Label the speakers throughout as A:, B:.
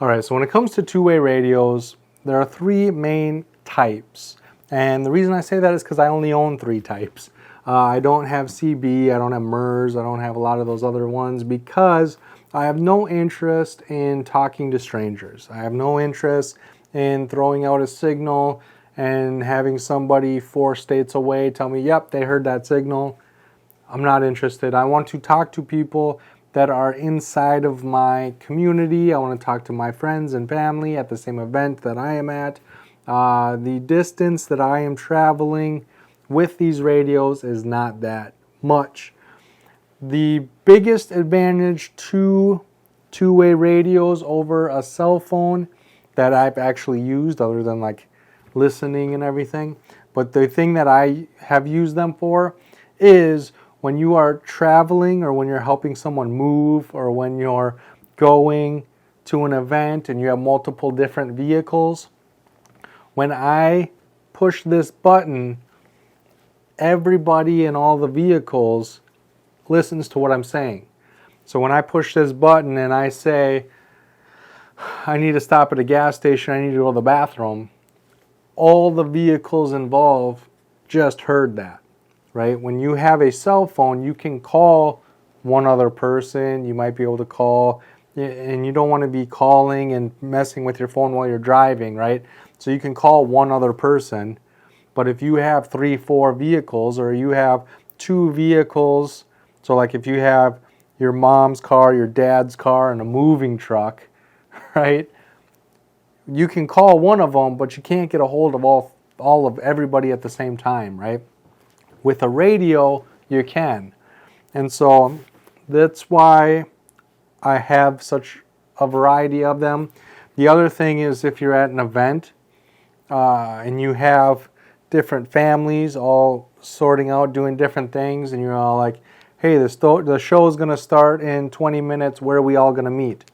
A: All right, so when it comes to two-way radios, there are three main types. And the reason I say that is because I only own three types. I don't have CB, I don't have MERS, I don't have a lot of those other ones because I have no interest in talking to strangers. I have no interest in throwing out a signal and having somebody 4 states away tell me, yep, they heard that signal. I'm not interested. I want to talk to people that are inside of my community. I want to talk to my friends and family at the same event that I am at. The distance that I am traveling with these radios is not that much. The biggest advantage to two-way radios over a cell phone that I've actually used, other than like listening and everything, but the thing that I have used them for is when you are traveling or when you're helping someone move or when you're going to an event and you have multiple different vehicles. When I push this button, everybody in all the vehicles listens to what I'm saying. So when I push this button and I say, I need to stop at a gas station, I need to go to the bathroom, all the vehicles involved just heard that. Right? When you have a cell phone, you can call one other person. You might be able to call, and you don't want to be calling and messing with your phone while you're driving, right? So you can call one other person. But if you have 3, 4 vehicles, or you have 2 vehicles, so like if you have your mom's car, your dad's car, and a moving truck, right? You can call one of them, but you can't get a hold of all of everybody at the same time, right? With a radio, you can. And so that's why I have such a variety of them. The other thing is if you're at an event and you have different families all sorting out, doing different things, and you're all like, hey, the show is going to start in 20 minutes. Where are we all going to meet?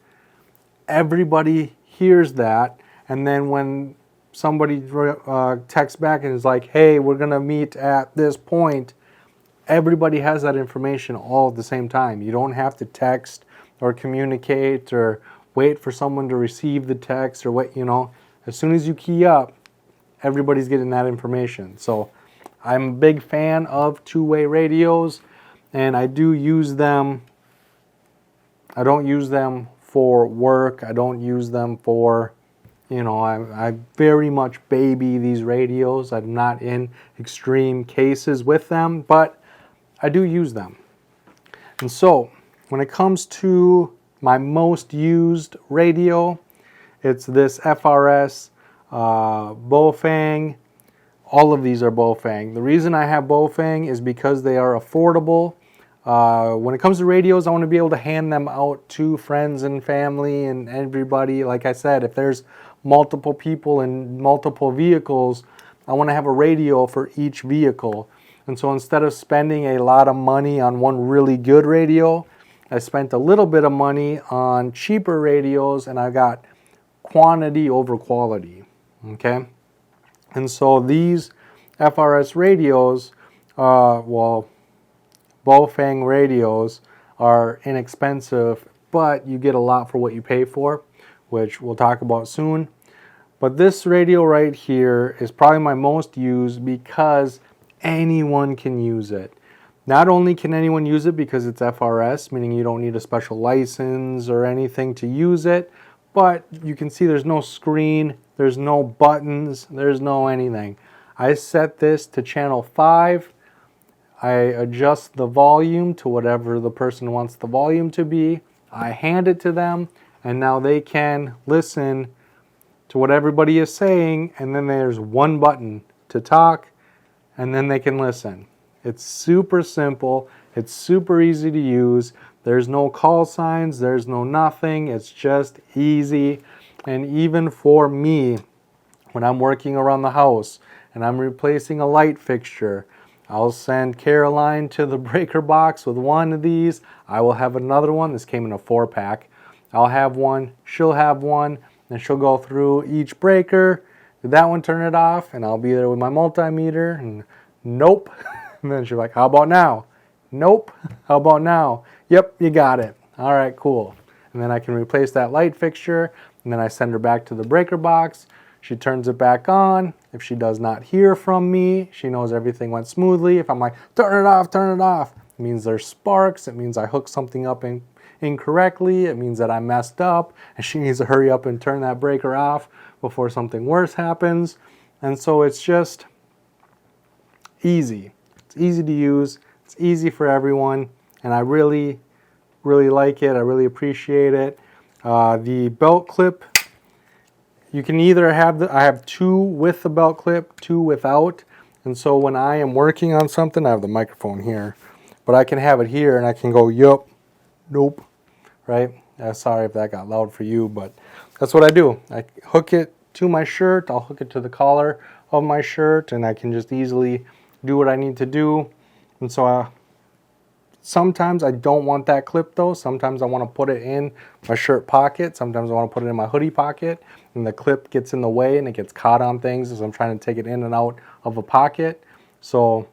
A: Everybody hears that. And then when somebody texts back and is like, hey, we're going to meet at this point, everybody has that information all at the same time. You don't have to text or communicate or wait for someone to receive the text or what, as soon as you key up, everybody's getting that information. So I'm a big fan of two-way radios, and I do use them. I don't use them for work. I don't use them for I very much baby these radios. I'm not in extreme cases with them, but I do use them. And so, when it comes to my most used radio, it's this FRS, Baofeng. All of these are Baofeng. The reason I have Baofeng is because they are affordable. When it comes to radios, I want to be able to hand them out to friends and family and everybody. Like I said, if there's multiple people in multiple vehicles, I want to have a radio for each vehicle. And so instead of spending a lot of money on one really good radio, I spent a little bit of money on cheaper radios, and I got quantity over quality. Okay? And so these FRS radios, Baofeng radios are inexpensive, but you get a lot for what you pay for, which we'll talk about soon. But this radio right here is probably my most used because anyone can use it. Not only can anyone use it because it's FRS, meaning you don't need a special license or anything to use it, but you can see there's no screen, there's no buttons, there's no anything. I set this to channel 5. I adjust the volume to whatever the person wants the volume to be. I hand it to them, and now they can listen to what everybody is saying, and then there's one button to talk, and then they can listen. It's super simple. It's super easy to use. There's no call signs. There's no nothing. It's just easy. And even for me, when I'm working around the house and I'm replacing a light fixture, I'll send Caroline to the breaker box with one of these. I will have another one. This came in a 4-pack. I'll have one. She'll have one. And she'll go through each breaker. Did that one turn it off? And I'll be there with my multimeter. And nope. And then she'll be like, how about now? Nope. How about now? Yep, you got it. All right, cool. And then I can replace that light fixture. and then I send her back to the breaker box. She turns it back on. If she does not hear from me, she knows everything went smoothly. If I'm like, turn it off, it means there's sparks. It means I hooked something up incorrectly. It means that I messed up and she needs to hurry up and turn that breaker off before something worse happens. And so it's just easy. It's easy to use. It's easy for everyone. And I really, really like it. I really appreciate it. The belt clip, you can either have I have 2 with the belt clip, 2 without. And so when I am working on something, I have the microphone here, but I can have it here and I can go, yup, nope, right? Sorry if that got loud for you, but that's what I do. I hook it to my shirt. I'll hook it to the collar of my shirt and I can just easily do what I need to do. And so sometimes I don't want that clip though. Sometimes I want to put it in my shirt pocket. Sometimes I want to put it in my hoodie pocket and the clip gets in the way and it gets caught on things as I'm trying to take it in and out of a pocket. So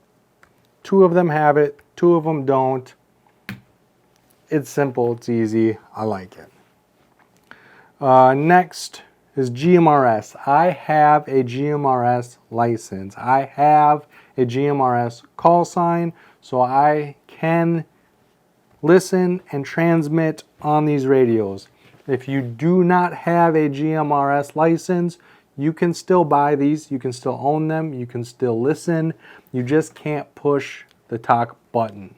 A: 2 of them have it, 2 of them don't. It's simple, it's easy, I like it. Next is GMRS. I have a GMRS license. I have a GMRS call sign, so I can listen and transmit on these radios. If you do not have a GMRS license, you can still buy these, you can still own them, you can still listen. You just can't push the talk button.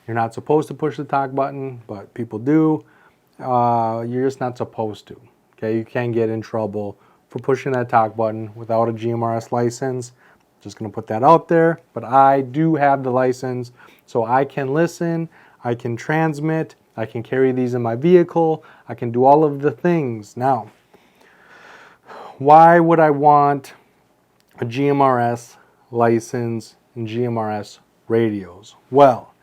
A: You're not supposed to push the talk button, but people do. You're just not supposed to. Okay, you can get in trouble for pushing that talk button without a GMRS license. Just going to put that out there, but I do have the license, so I can listen, I can transmit, I can carry these in my vehicle, I can do all of the things. Now, why would I want a GMRS license and GMRS radios? Well,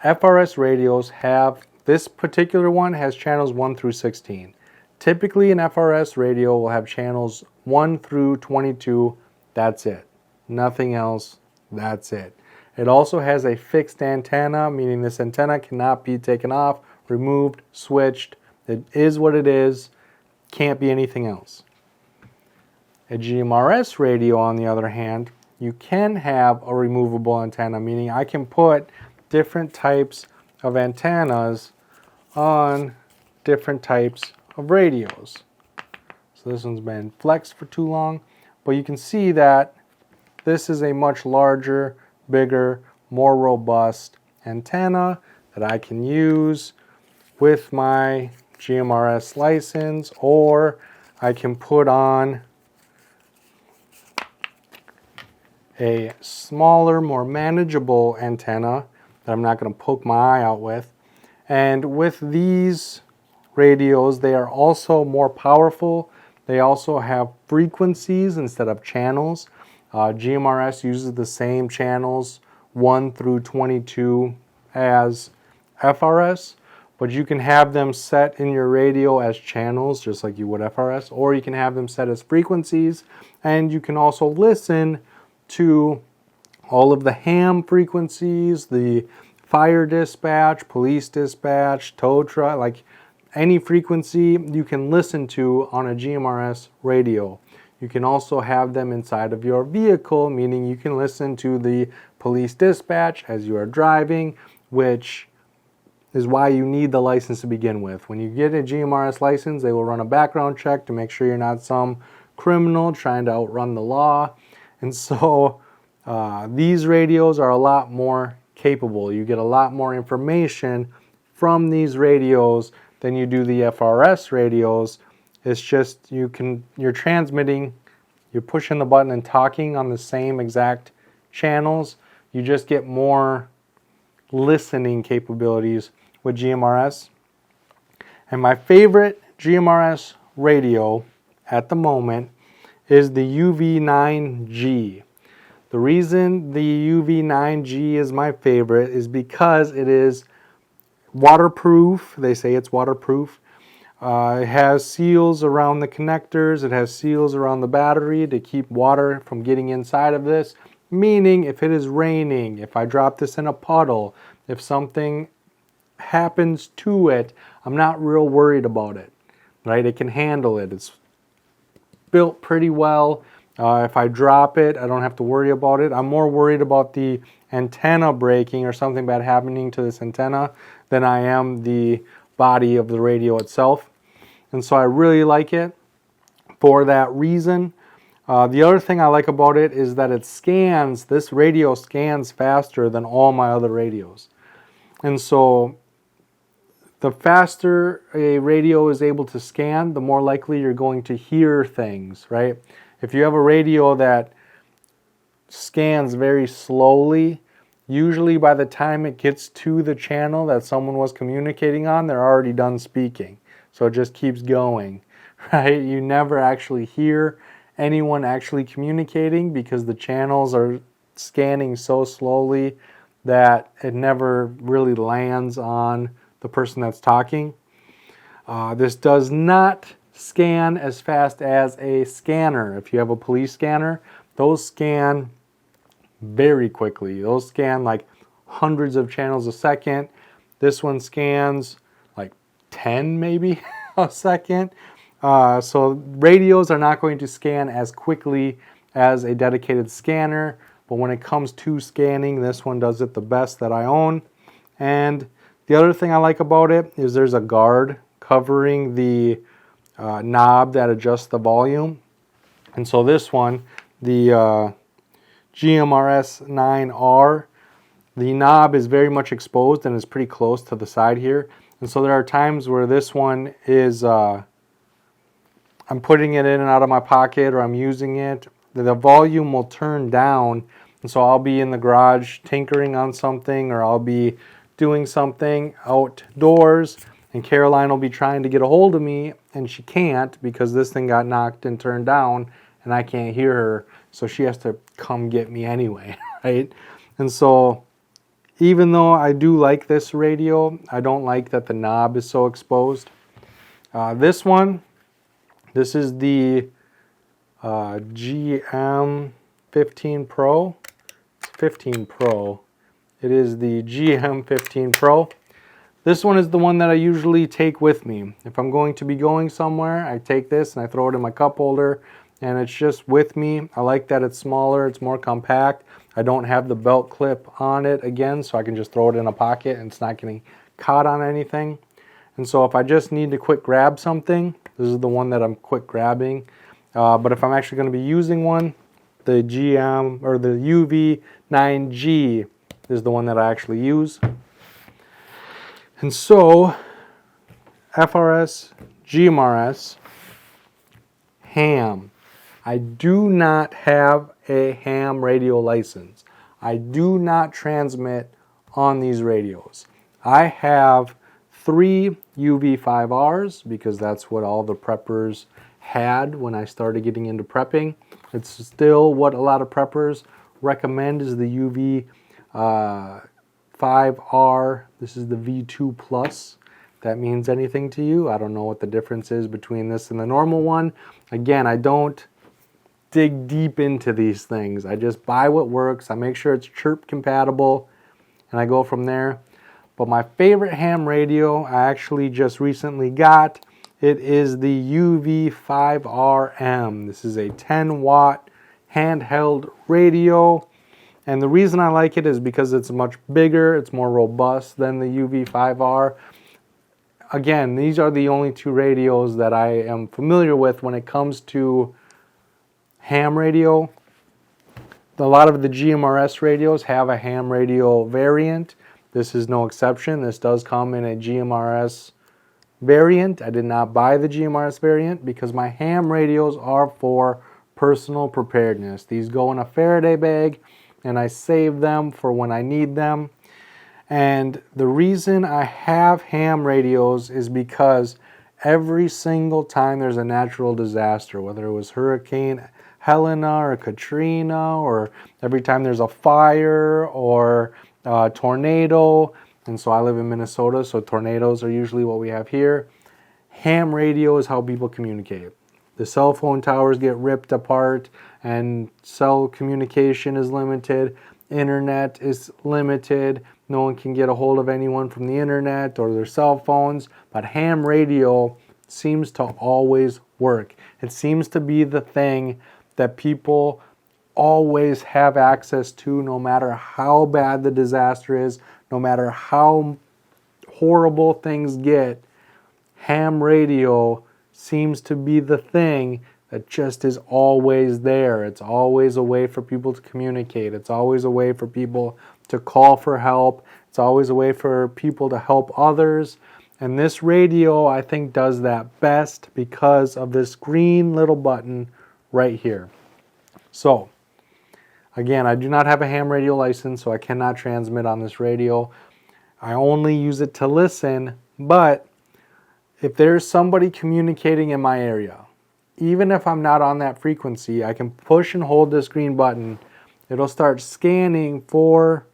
A: FRS radios have, this particular one has channels 1 through 16. Typically an FRS radio will have channels 1 through 22, that's it. Nothing else, that's it. It also has a fixed antenna, meaning this antenna cannot be taken off, removed, switched. It is what it is, can't be anything else. A GMRS radio, on the other hand, you can have a removable antenna, meaning I can put different types of antennas on different types of radios. So this one's been flexed for too long, but you can see that this is a much larger, bigger, more robust antenna that I can use with my GMRS license, or I can put on a smaller, more manageable antenna that I'm not going to poke my eye out with. And with these radios, they are also more powerful. They also have frequencies instead of channels. GMRS uses the same channels 1 through 22 as FRS, but you can have them set in your radio as channels just like you would FRS, or you can have them set as frequencies, and you can also listen to all of the ham frequencies, the fire dispatch, police dispatch, tow truck, like any frequency you can listen to on a GMRS radio. You can also have them inside of your vehicle, meaning you can listen to the police dispatch as you are driving, which is why you need the license to begin with. When you get a GMRS license, they will run a background check to make sure you're not some criminal trying to outrun the law. And so these radios are a lot more capable. You get a lot more information from these radios than you do the FRS radios. It's just you're transmitting, you're pushing the button and talking on the same exact channels. You just get more listening capabilities with GMRS. And my favorite GMRS radio at the moment is the UV9G. The reason the UV9G is my favorite is because it is waterproof. They say it's waterproof. It has seals around the connectors. It has seals around the battery to keep water from getting inside of this. Meaning if it is raining, if I drop this in a puddle, if something happens to it, I'm not real worried about it. right? It can handle it. It's built pretty well. If I drop it, I don't have to worry about it. I'm more worried about the antenna breaking or something bad happening to this antenna than I am the body of the radio itself. And so I really like it for that reason. The other thing I like about it is that this radio scans faster than all my other radios. And so the faster a radio is able to scan, the more likely you're going to hear things, right? If you have a radio that scans very slowly, usually by the time it gets to the channel that someone was communicating on, they're already done speaking. So it just keeps going, right? You never actually hear anyone actually communicating because the channels are scanning so slowly that it never really lands on the person that's talking. This does not scan as fast as a scanner. If you have a police scanner, those scan very quickly. Those scan like hundreds of channels a second. This one scans like 10 maybe a second. So radios are not going to scan as quickly as a dedicated scanner, but when it comes to scanning, this one does it the best that I own. And the other thing I like about it is there's a guard covering the knob that adjusts the volume. And so this one, the GMRS 9R, the knob is very much exposed and is pretty close to the side here. And so there are times where this one is, I'm putting it in and out of my pocket or I'm using it. The volume will turn down. And so I'll be in the garage tinkering on something, or I'll be doing something outdoors, and Caroline will be trying to get a hold of me, and she can't because this thing got knocked and turned down, and I can't hear her, so she has to come get me anyway, right? And so even though I do like this radio, I don't like that the knob is so exposed. This is the GM15 Pro. It's 15 Pro. It is the GM15 Pro. This one is the one that I usually take with me. If I'm going to be going somewhere, I take this and I throw it in my cup holder, and it's just with me. I like that it's smaller, it's more compact. I don't have the belt clip on it again, so I can just throw it in a pocket and it's not getting caught on anything. And so if I just need to quick grab something, this is the one that I'm quick grabbing. But if I'm actually going to be using one, the GM or the UV9G is the one that I actually use. And so FRS, GMRS, ham. I do not have a ham radio license. I do not transmit on these radios. I have 3 UV5Rs because that's what all the preppers had when I started getting into prepping. It's still what a lot of preppers recommend is the UV5R. This is the V2 Plus. If that means anything to you. I don't know what the difference is between this and the normal one. Again, I don't dig deep into these things. I just buy what works. I make sure it's chirp compatible and I go from there. But my favorite ham radio I actually just recently got. It is the UV5RM. This is a 10 watt handheld radio. And the reason I like it is because it's much bigger, it's more robust than the UV5R. Again, these are the only 2 radios that I am familiar with when it comes to ham radio. A lot of the GMRS radios have a ham radio variant. This is no exception. This does come in a GMRS variant. I did not buy the GMRS variant because my ham radios are for personal preparedness. These go in a Faraday bag and I save them for when I need them. And the reason I have ham radios is because every single time there's a natural disaster, whether it was Hurricane Helena or Katrina, or every time there's a fire or a tornado, and so I live in Minnesota, so tornadoes are usually what we have here. Ham radio is how people communicate. The cell phone towers get ripped apart and cell communication is limited. Internet is limited. No one can get a hold of anyone from the internet or their cell phones. But ham radio seems to always work. It seems to be the thing that people always have access to, no matter how bad the disaster is, no matter how horrible things get. Ham radio seems to be the thing that just is always there. It's always a way for people to communicate. It's always a way for people to call for help. It's always a way for people to help others. And this radio, I think, does that best because of this green little button right here. So, again, I do not have a ham radio license, so I cannot transmit on this radio. I only use it to listen, but if there's somebody communicating in my area, even if I'm not on that frequency, I can push and hold this green button. It'll start scanning for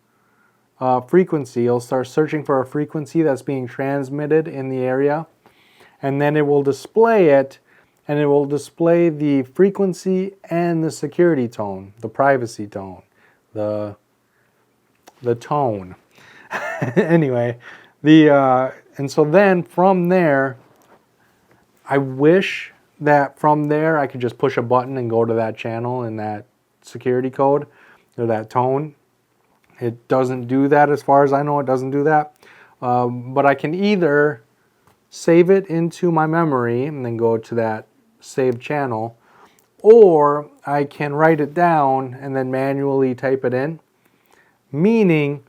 A: frequency. It'll start searching for a frequency that's being transmitted in the area, and then it will display it, and it will display the frequency and the security tone, the privacy tone, the tone. Anyway, and so then from there, I wish that from there I could just push a button and go to that channel and that security code or that tone. It doesn't do that, as far as I know. It doesn't do that. But I can either save it into my memory and then go to that saved channel, or I can write it down and then manually type it in. Meaning,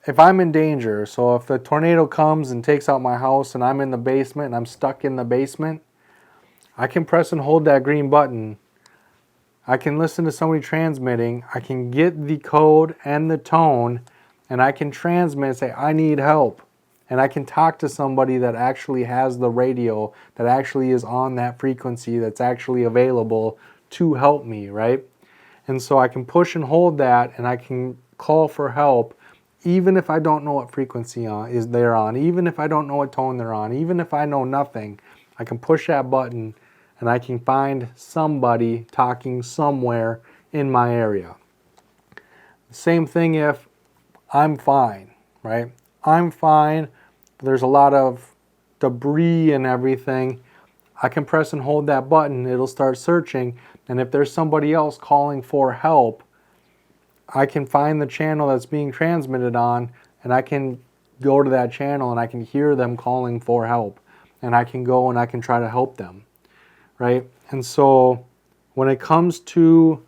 A: if I'm in danger, so if a tornado comes and takes out my house and I'm in the basement and I'm stuck in the basement, I can press and hold that green button. I can listen to somebody transmitting. I can get the code and the tone, and I can transmit and say, I need help. And I can talk to somebody that actually has the radio, that actually is on that frequency, that's actually available to help me, right? And so I can push and hold that, and I can call for help, even if I don't know what frequency is they're on, even if I don't know what tone they're on, even if I know nothing. I can push that button, and I can find somebody talking somewhere in my area. Same thing if I'm fine, right? I'm fine, but there's a lot of debris and everything. I can press and hold that button, it'll start searching, and if there's somebody else calling for help, I can find the channel that's being transmitted on, and I can go to that channel and I can hear them calling for help, and I can go and I can try to help them. Right? And so when it comes to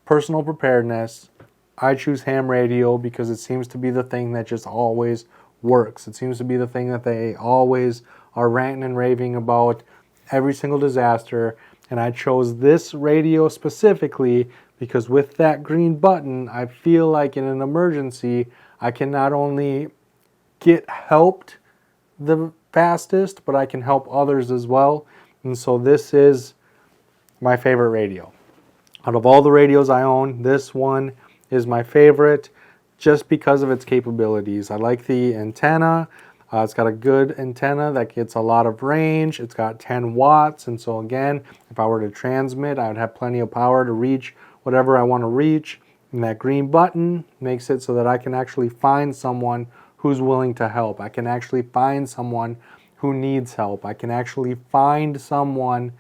A: personal preparedness, I choose ham radio because it seems to be the thing that just always works. It seems to be the thing that they always are ranting and raving about every single disaster. And I chose this radio specifically because with that green button, I feel like in an emergency, I can not only get helped the fastest, but I can help others as well. And so this is my favorite radio. Out of all the radios I own, this one is my favorite just because of its capabilities. I like the antenna. It's got a good antenna that gets a lot of range. It's got 10 watts. And so again, if I were to transmit, I would have plenty of power to reach whatever I want to reach. And that green button makes it so that I can actually find someone who's willing to help. I can actually find someone who needs help. I can actually find someone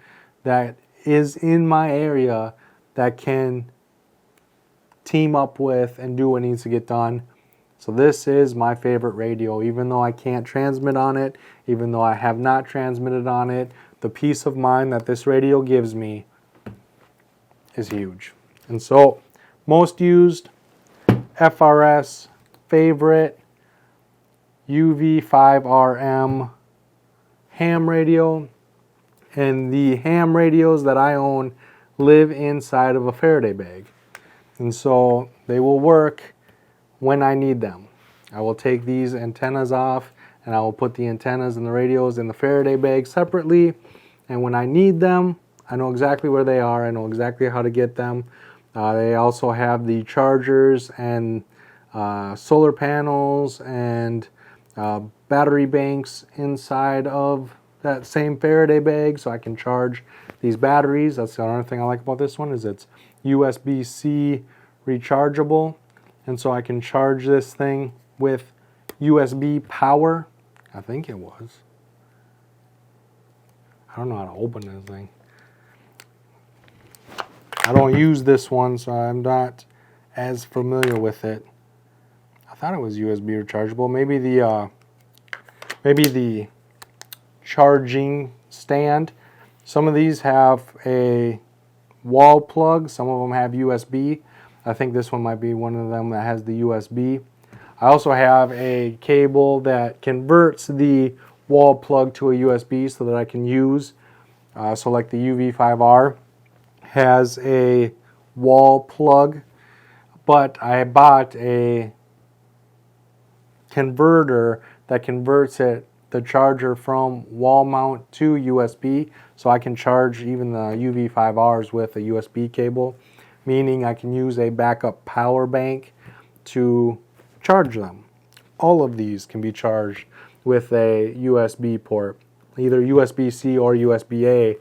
A: that is in my area that can team up with and do what needs to get done. So this is my favorite radio. Even though I can't transmit on it, even though I have not transmitted on it, the peace of mind that this radio gives me is huge. And so, most used, FRS, favorite, UV5RM, ham radio, and the ham radios that I own live inside of a Faraday bag. And so they will work when I need them. I will take these antennas off and I will put the antennas and the radios in the Faraday bag separately, and when I need them, I know exactly where they are. I know exactly how to get them. They also have the chargers and solar panels and battery banks inside of that same Faraday bag, so I can charge these batteries. That's the other thing I like about this one, is it's USB-C rechargeable, and so I can charge this thing with USB power. I think it was. I don't know how to open this thing. I don't use this one, so I'm not as familiar with it. I thought it was USB rechargeable. Maybe the charging stand. Some of these have a wall plug. Some of them have USB. I think this one might be one of them that has the USB. I also have a cable that converts the wall plug to a USB so that I can use. So like the UV5R has a wall plug, but I bought a converter that converts the charger from wall mount to USB, so I can charge even the UV5Rs with a USB cable, meaning I can use a backup power bank to charge them. All of these can be charged with a USB port, either USB-C or USB-A.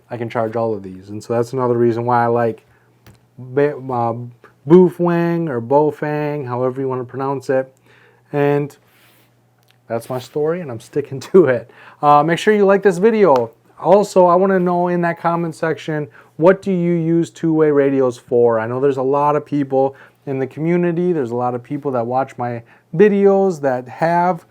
A: I can charge all of these, and so that's another reason why I like Boofwang or Bofang, however you want to pronounce it. And that's my story, and I'm sticking to it. Make sure you like this video. Also, I want to know in that comment section, what do you use two-way radios for? I know there's a lot of people in the community. There's a lot of people that watch my videos that have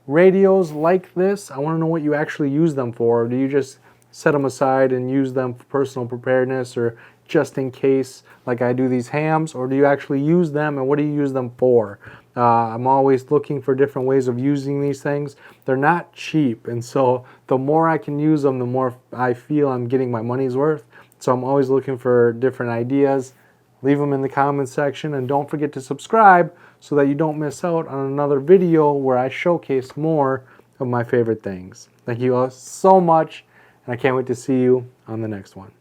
A: radios like this. I want to know what you actually use them for. Do you just set them aside and use them for personal preparedness or just in case, like I do these hams, or do you actually use them, and what do you use them for? I'm always looking for different ways of using these things. They're not cheap, and so the more I can use them, the more I feel I'm getting my money's worth. So I'm always looking for different ideas. Leave them in the comments section, and don't forget to subscribe so that you don't miss out on another video where I showcase more of my favorite things. Thank you all so much, and I can't wait to see you on the next one.